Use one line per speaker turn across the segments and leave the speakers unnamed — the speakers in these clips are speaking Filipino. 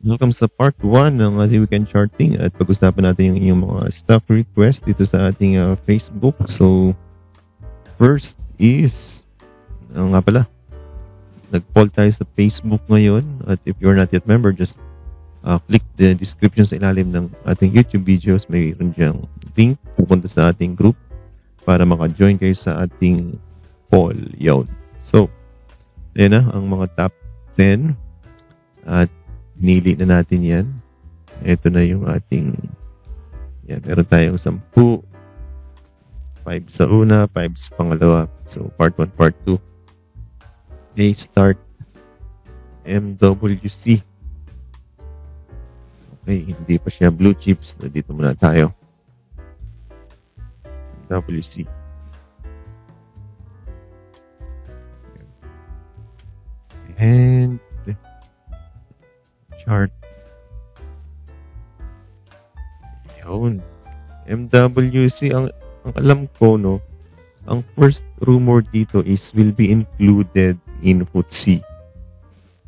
Welcome sa part 1 ng ating weekend charting at pag-usapan natin yung inyong mga staff request dito sa ating Facebook. So, first is, nga pala, nag-poll tayo sa Facebook ngayon at if you're not yet member, just click the description sa ilalim ng ating YouTube videos. Mayroon diyang link pupunta sa ating group para maka-join kayo sa ating poll. Yun. So, yan na ang mga top 10 at pinili na natin yan. Ito na yung ating yan, meron tayong 10. 5 sa una, 5 sa pangalawa. So, part 1, part 2. Okay, start MWC. Okay, hindi pa siya blue chips. So, dito muna tayo. MWC. And chart. Yun. MWC, ang alam ko, no, ang first rumor dito is will be included in FTSE.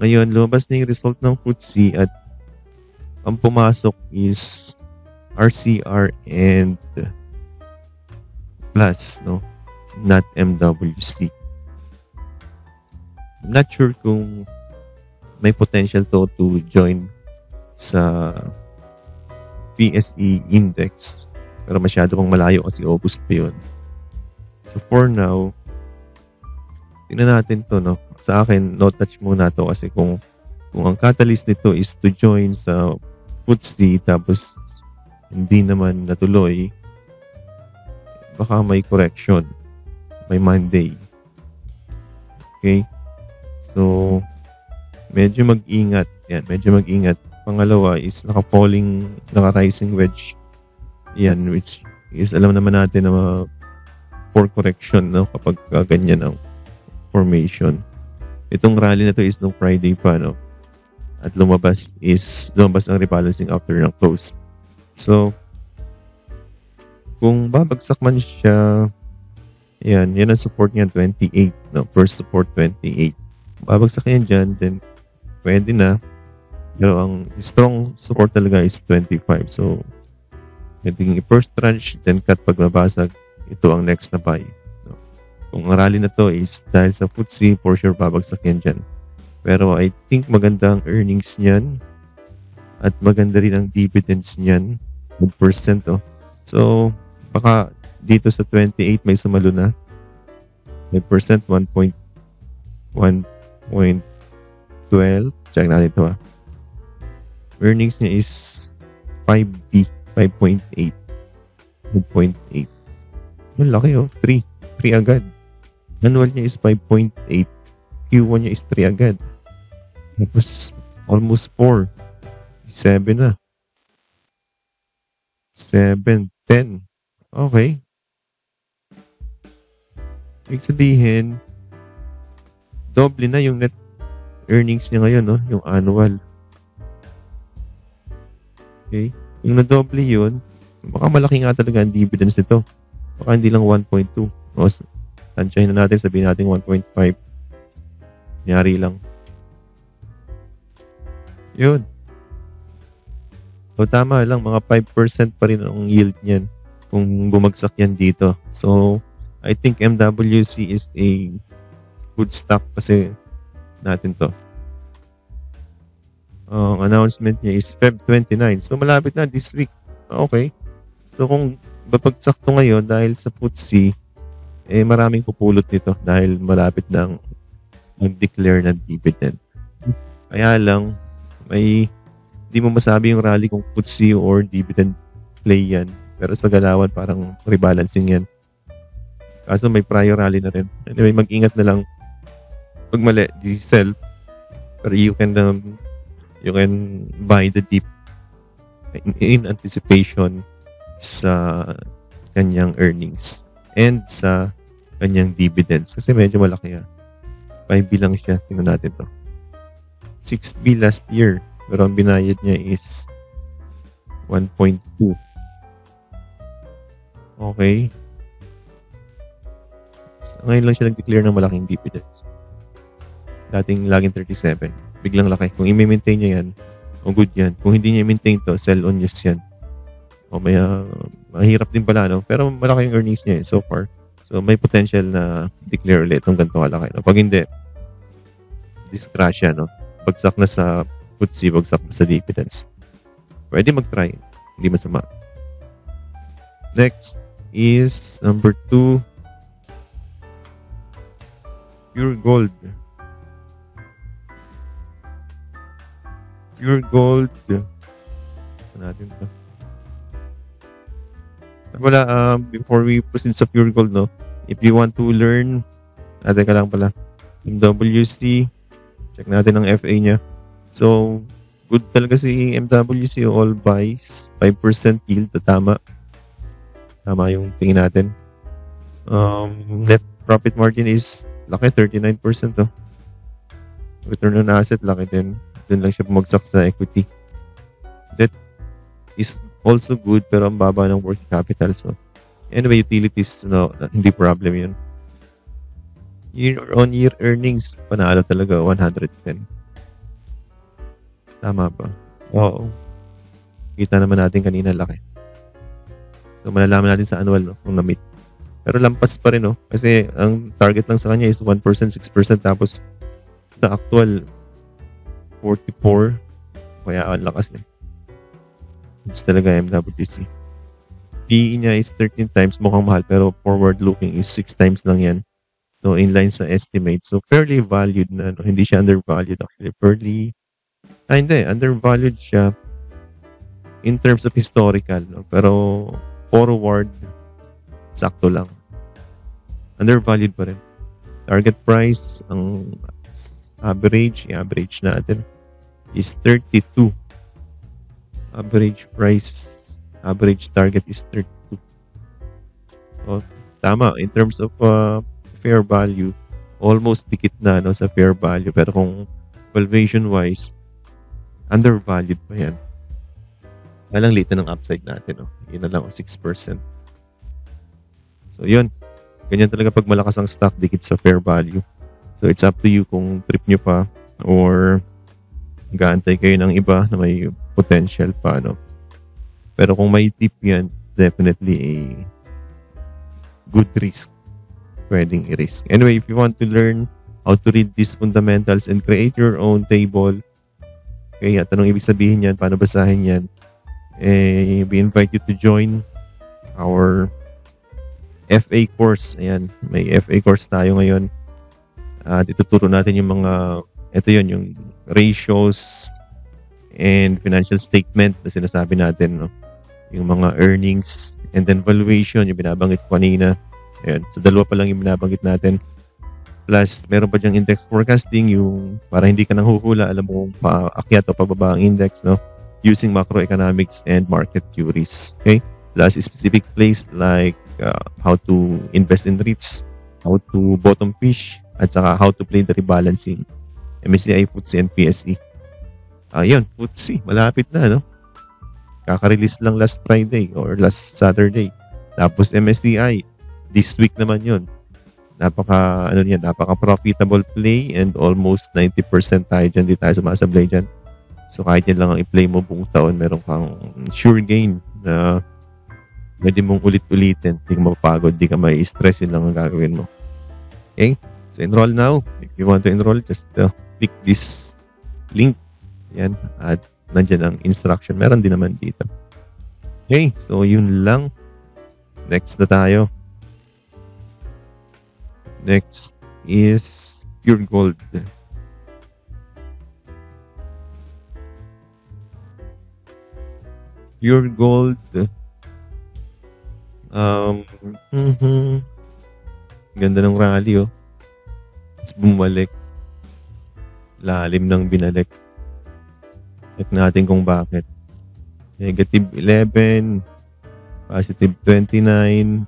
Ngayon, lumabas na yung result ng FTSE at ang pumasok is RCR and plus, no, not MWC. I'm not sure kung may potential to join sa PSE index. Pero masyado pang malayo kasi August pa yun. So for now, tingnan natin to, no? Sa akin, no touch muna to kasi kung ang catalyst nito is to join sa FTSE tapos hindi naman natuloy, baka may correction. May Monday. Okay? So, medyo mag-ingat. Yan, medyo mag-ingat. Pangalawa is naka-rising wedge. Yan, which is alam naman natin na for correction, no, kapag ganyan ang formation. Itong rally na to is nung Friday pa, no? At lumabas ang rebalancing after ng close. So, kung babagsak man siya, yan ang support niya 28, no? First support 28. Babagsak yan dyan, then pwede na. Pero ang strong support talaga is 25. So, pwedeng i-first tranche, then cut pag nabasag. Ito ang next na buy. So, kung ang rally na to is dahil sa FTSE, for sure babagsak yan dyan. Pero I think maganda ang earnings niyan at maganda rin ang dividends niyan. Good percent, oh. So, baka dito sa 28 may sumalo na. 5%, 1.12. Check natin ito, earnings niya is 5B, 5.8. 2.8. Ang laki, 3 agad. Annual niya is 5.8. Q1 niya is 3 agad. Tapos, almost 4. 7 na. 7, 10. Okay. Ibig sabihin, doble na yung net earnings niya ngayon, no? Yung annual. Okay? Yung na-doble yun, baka malaki nga talaga ang dividends nito. Baka hindi lang 1.2. O, tansyahin na natin, sabihin natin 1.5. Nyari lang. Yun. So, tama lang. Mga 5% pa rin ang yield niyan kung bumagsak yan dito. So, I think MWC is a good stock kasi natin to. Ang announcement niya is Feb 29. So, malapit na this week. Okay. So, kung babagsak to ngayon dahil sa FTSE, maraming pupulot nito dahil malapit na mag-declare ng dividend. Kaya lang, di mo masabi yung rally kung FTSE or dividend play yan. Pero sa galawan, parang rebalancing yan. Kaso may prior rally na rin. Anyway, mag-ingat na lang. Pag mali, di sell. Pero you can buy the dip in anticipation sa kanyang earnings and sa kanyang dividends. Kasi medyo malaki yan. 5B lang siya. Tingnan natin to. 6B last year. Pero ang binayad niya is 1.2. Okay. So, ngayon lang siya nag-declare ng malaking dividends. Dating laging 37. Biglang laki. Kung i-maintain niya yan, O good yan. Kung hindi niya maintain to, sell on news yan. O may mahirap din pala, no? Pero malaki yung earnings niya so far. So may potential na declare ulit ng ganito kalaki. No? Pag hindi, discrash yan, no? Bagsak na sa FTSE, bagsak na sa dividends. Pwede mag-try. Hindi masama. Next is number 2. Pure Gold. Pure Gold. Natin to. Wala, before we proceed sa Pure Gold, no? If you want to learn, teka lang pala, MWC, check natin ang FA niya. So, good talaga si MWC, all buys, 5% yield, tama. Tama yung tingin natin. Net profit margin is laki, 39%, oh. Return on asset, laki din. Doon lang siya bumagsak sa equity. That is also good, pero ang baba ng working capital. So, anyway, utilities, no, hindi problem yun. Year-on-year earnings, panalo talaga, 110. Tama ba? Oo. Kita naman natin kanina, laki. So, malalaman natin sa annual, no, kung na-meet. Pero lampas pa rin, no? Kasi ang target lang sa kanya is 1%, 6%, tapos sa actual, 44. Kaya ang lakas niya. It's talaga MWC. PE niya is 13 times. Mukhang mahal, pero forward-looking is 6 times lang yan. So, inline sa estimate. So, fairly valued na. No? Hindi siya undervalued actually. Hindi. Undervalued siya in terms of historical. No? Pero, forward, sakto lang. Undervalued pa rin. Target price, ang average natin is 32. Average target is 32. So, tama. In terms of fair value, almost dikit na, no, sa fair value. Pero kung valuation-wise, undervalued pa yan. Walang late na ng upside natin. No? Yun na lang, 6%. So, yun. Ganyan talaga pag malakas ang stock, dikit sa fair value. So, it's up to you kung trip nyo pa or gaantay kayo ng iba na may potential pa, no? Pero kung may tip yan, definitely a good risk. Pwedeng i-risk. Anyway, if you want to learn how to read these fundamentals and create your own table, okay, at anong ibig sabihin yan, paano basahin yan, we invite you to join our FA course. Ayan, may FA course tayo ngayon. Ituturo natin yung mga, ito yun, yung ratios and financial statement na sinasabi natin, no? Yung mga earnings and then valuation, yung binabanggit ko kanina. Ayan, so dalawa pa lang yung binabanggit natin. Plus, meron pa dyang index forecasting, yung para hindi ka nang huhula, alam mo kung paakyat o pababa ang index, no? Using macroeconomics and market theories. Okay? Plus, specific plays like how to invest in REITs, how to bottom fish, at saka how to play the rebalancing. MSCI, FTSE, and PSE. Ayun, FTSE, malapit na, no? Kaka-release lang last Friday or last Saturday. Tapos MSCI, this week naman yun. Napaka-profitable play and almost 90% tayo dyan. Di tayo sumasablay dyan. So kahit yan lang ang i-play mo buong taon, meron kang sure gain na pwede mong ulit-ulitin. Hindi ka mapapagod, hindi ka may stress, yun lang ang gagawin mo. Okay? So enroll now. If you want to enroll, just click this link. Yan. At nandyan ang instruction. Meron din naman dito. Okay. So yun lang. Next na tayo. Next is Pure Gold. Pure Gold. Ganda ng rally, oh. Tapos bumalik. Lalim ng binalik. Check natin kung bakit. Negative 11. Positive 29.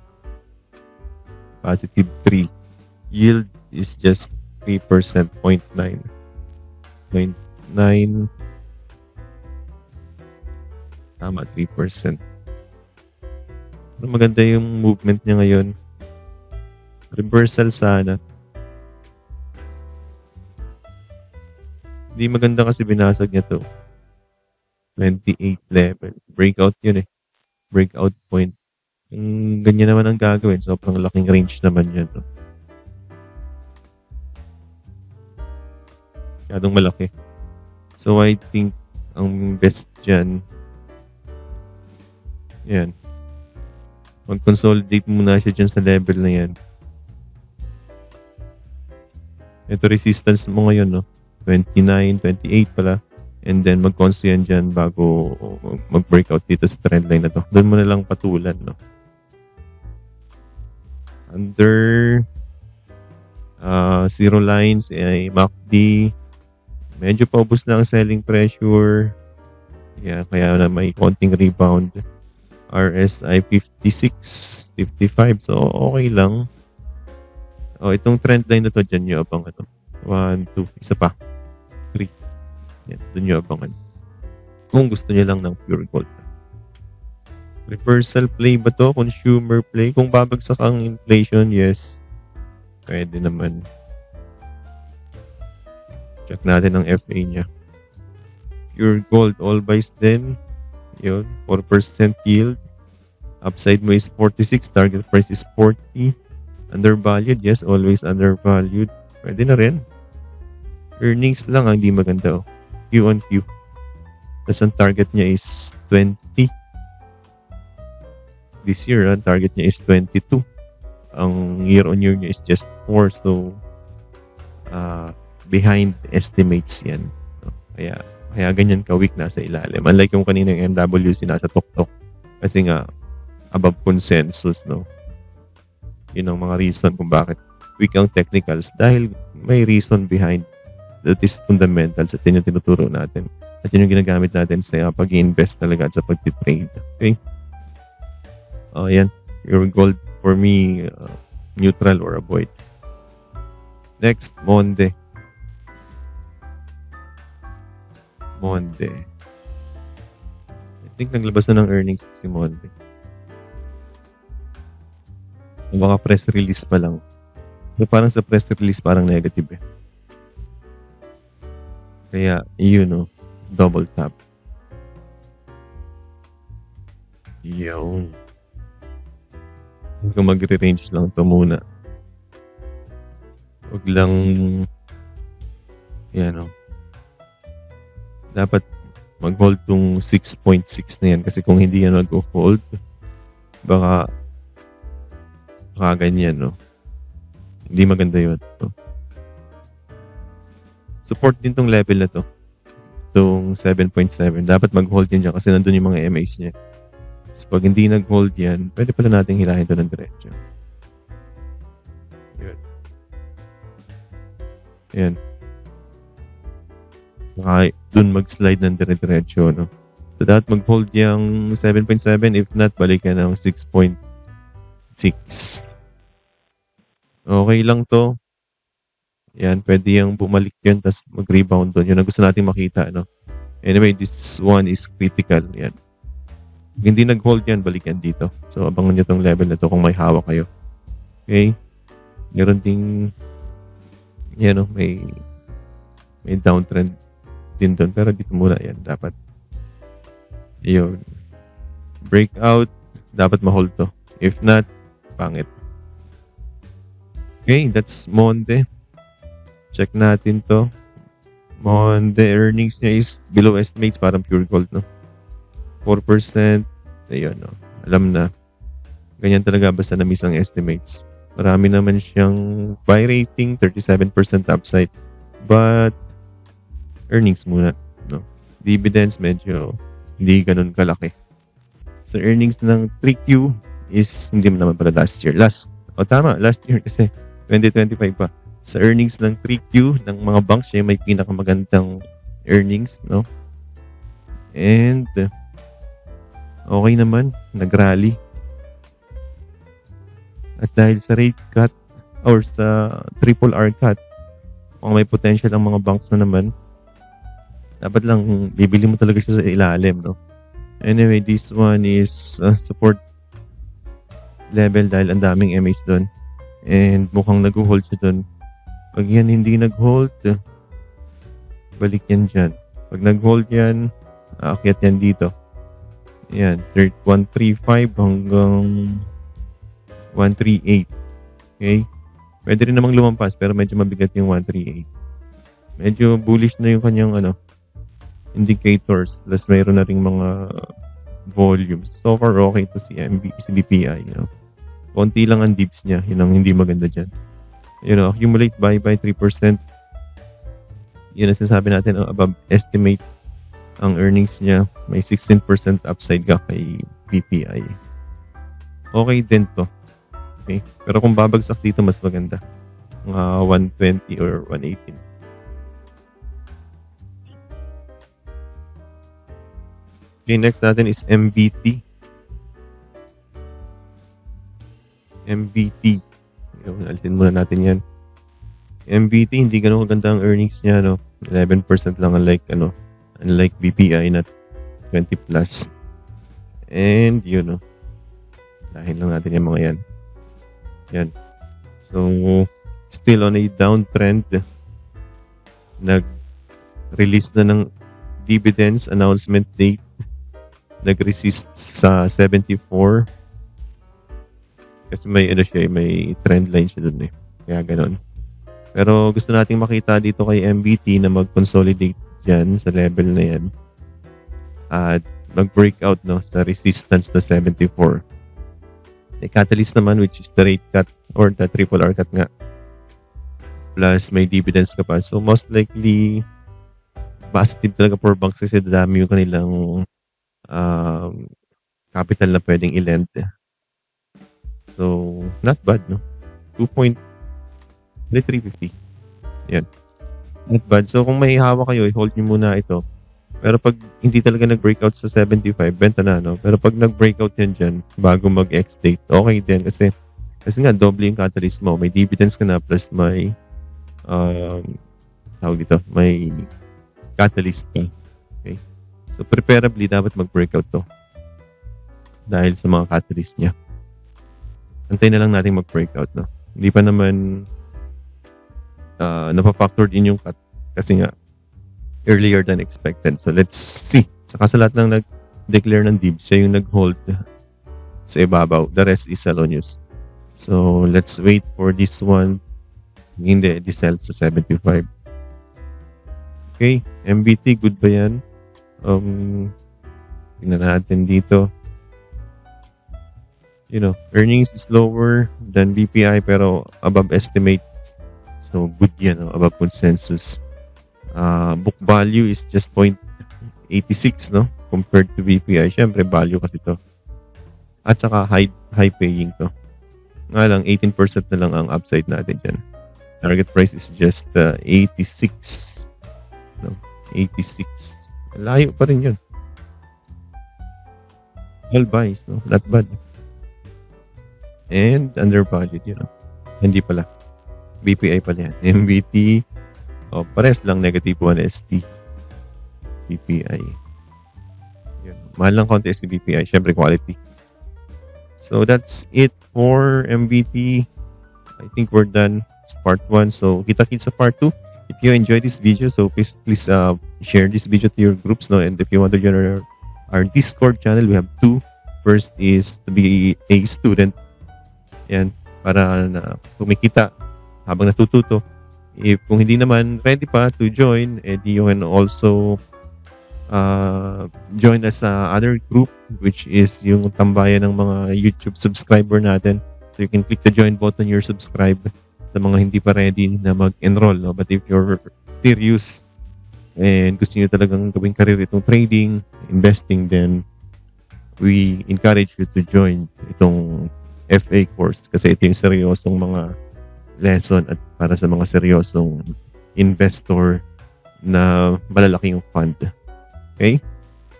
Positive 3. Yield is just 3%, 0.9. 0.9. Tama, 3%. Pero maganda yung movement niya ngayon. Reversal sana. Hindi maganda kasi binasag niya to. 28 level. Breakout yun eh. Breakout point. Yung ganyan naman ang gagawin. Sobrang laking range naman yan. No? Masyadong malaki. So, I think ang best dyan, yan. Mag-consolidate muna siya dyan sa level na yan. Ito resistance mo ngayon, no? 29, 28 pala. And then, mag-conso yan dyan bago mag-breakout dito sa trend line na to. Doon mo na lang patulan, no? Under zero lines, MACD, medyo paubos na ang selling pressure. Yeah, kaya na may konting rebound. RSI 56, 55. So, okay lang. Itong trend line na to, dyan nyo abang 1, 2, isa pa. 3. Yan, doon nyo abangan. Kung gusto nyo lang ng pure gold. Reversal play ba to? Consumer play? Kung babagsak ang inflation, yes. Pwede naman. Check natin ang FA niya. Pure gold, all buys din. Yun, 4% yield. Upside mo is 46. Target price is 40. Undervalued, yes, always undervalued. Pwede na rin. Earnings lang ang hindi maganda. Q on Q. Tapos ang target niya is 20. This year, ang target niya is 22. Ang year on year niya is just 4. So, behind estimates yan. Kaya ganyan ka-weak nasa ilalim. Unlike yung kanina yung MWC nasa tok-tok. Kasi nga, above consensus, no? Yun ang mga reason kung bakit weak ang technicals. Dahil may reason behind that is fundamentals at yun yung tinuturo natin. At yun yung ginagamit natin sa pag-invest talaga at sa pag-trade. Okay? Yan. Your gold for me, neutral or avoid. Next, Monde. I think naglabas na ng earnings si Monde. Baka press release pa lang. So, parang sa press release parang negative eh. Kaya, double tap. Yun. Kung magre-range lang ito muna. Huwag lang, dapat mag-hold tong 6.6 na yan. Kasi kung hindi yan mag-hold, baka ganyan, no? Hindi maganda yun. No? Support din tong level na to. Itong 7.7. Dapat mag-hold yan dyan kasi nandun yung mga MAs niya. So, pag hindi nag-hold yan, pwede pala natin hilahin ito ng diretso. Yun. Ayan. Baka dun mag-slide ng diretso, no? So, dapat mag-hold yung 7.7. If not, balikan ng 6.6. Okay lang to. Yan, pwede yung bumalik yun tapos mag-rebound doon. Yun ang gusto natin makita, no? Anyway, this one is critical. Yan. Pag hindi nag-hold yan, balik yan dito. So, abangan nyo tong level na to kung may hawak kayo. Okay? Meron ding may downtrend din doon. Pero dito muna yan. Dapat yun. Breakout, dapat ma-hold to. If not, pangit. Okay, that's Monde. Check natin to. Monde earnings niya is below estimates, parang pure gold, no? 4%. Ayun, no? Alam na. Ganyan talaga basta na-miss ang estimates. Marami naman siyang buy rating, 37% upside. But, earnings muna, no? Dividends, medyo hindi ganun kalaki. So, earnings ng 3Q is hindi naman pala last year. Last year kasi 2025 pa. Sa earnings ng 3Q ng mga banks, siya may pinakamagandang earnings, no? And okay naman, nag-rally. At dahil sa rate cut or sa triple R cut, kung may potential ang mga banks na naman, dapat lang bibili mo talaga siya sa ilalim, no? Anyway, this one is support level dahil ang daming MAs doon. And mukhang nag-hold siya doon. Pag yan hindi nag-hold, balik yan dyan. Pag nag-hold yan, aakyat yan dito. Ayan, 135 hanggang 138. Okay? Pwede rin namang lumampas pero medyo mabigat yung 138. Medyo bullish na yung kanyang indicators plus mayroon na ring mga volumes. So far, okay to si BPI. Konti lang ang dips niya. Yun ang hindi maganda dyan. Accumulate buy 3%. Yun ang sinasabi natin, above estimate ang earnings niya. May 16% upside ka kay BPI. Okay din to. Okay? Pero kung babagsak dito, mas maganda. Mga 120 or 118. Okay, next natin is MBT. MBT. Alisin muna natin yan. MBT, hindi ganun kaganda ang earnings niya, 11% lang unlike BPI na 20+. And, dahil lang natin yung mga yan. Yan. So, still on a downtrend. Nag-release na ng dividends announcement date. Nag-resist sa 74. Kasi may trend line siya dun eh. Kaya ganon. Pero gusto nating makita dito kay MBT na mag-consolidate dyan sa level na yan. At mag-breakout sa resistance na 74. May catalyst naman which is the rate cut or the triple R cut nga. Plus may dividends ka pa. So most likely positive talaga for banks kasi dami yung kanilang capital na pwedeng i-lend. So, not bad, 350. Yan. Not bad. So, kung may hawak kayo, hold nyo muna ito. Pero pag hindi talaga nag-breakout sa 75, benta na, Pero pag nag-breakout yan dyan, bago mag-X-date, okay din. Kasi nga, doble yung catalyst mo. May dividends ka na, plus may may catalyst ka. Okay? So, preferably, dapat mag-breakout to. Dahil sa mga catalyst niya. Antay na lang natin mag-breakout, Hindi pa naman napapactored in yung cut. Kasi nga, earlier than expected. So, let's see. Saka sa lahat ng nag-declare ng dib, siya yung nag-hold sa ibabaw. The rest is sell news. So, let's wait for this one. Hindi, di-sell sa 75. Okay, MBT, good ba yan? Tingnan natin dito. Earnings is lower than BPI pero above estimates. So, good yan, above consensus. Book value is just 0.86, compared to BPI. Siyempre, value kasi to. At saka, high paying to. Nga lang, 18% na lang ang upside natin dyan. Target price is just 86. 86. Layo pa rin yun. All buys, Not bad. And under budget, Hindi pala. BPI pala yan. MBT, pares lang negative 1 ST. BPI. Yun. Mahal lang konti si BPI. Siyempre, quality. So, that's it for MBT. I think we're done. It's part 1. So, kita-kits sa part 2. If you enjoyed this video, so please share this video to your groups, And if you want to join our Discord channel, we have 2. First is to be a student. Yan. Para na kumikita habang natututo. Kung hindi naman ready pa to join, you can also join us sa other group, which is yung tambayan ng mga YouTube subscriber natin. So you can click the join button, your subscribe sa mga hindi pa ready na mag-enroll. But if you're serious and gusto nyo talagang gawing career itong trading, investing, then we encourage you to join itong FA course kasi ito yung seryosong mga lesson at para sa mga seryosong investor na malalaki yung fund. Okay?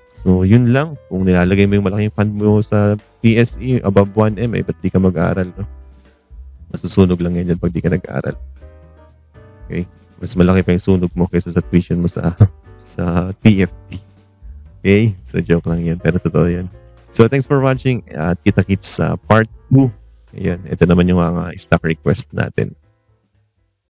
So, yun lang. Kung nilalagay mo yung malaking fund mo sa PSE above 1M, ba't di ka mag-aaral, Masusunog lang yan dyan pag di ka nag-aaral. Okay? Mas malaki pa yung sunog mo kaysa sa tuition mo sa TFT. Okay? So, joke lang yan. Pero totoo yan. So, thanks for watching. At kita-kits sa part 2. Ayan. Ito naman yung mga stock request natin.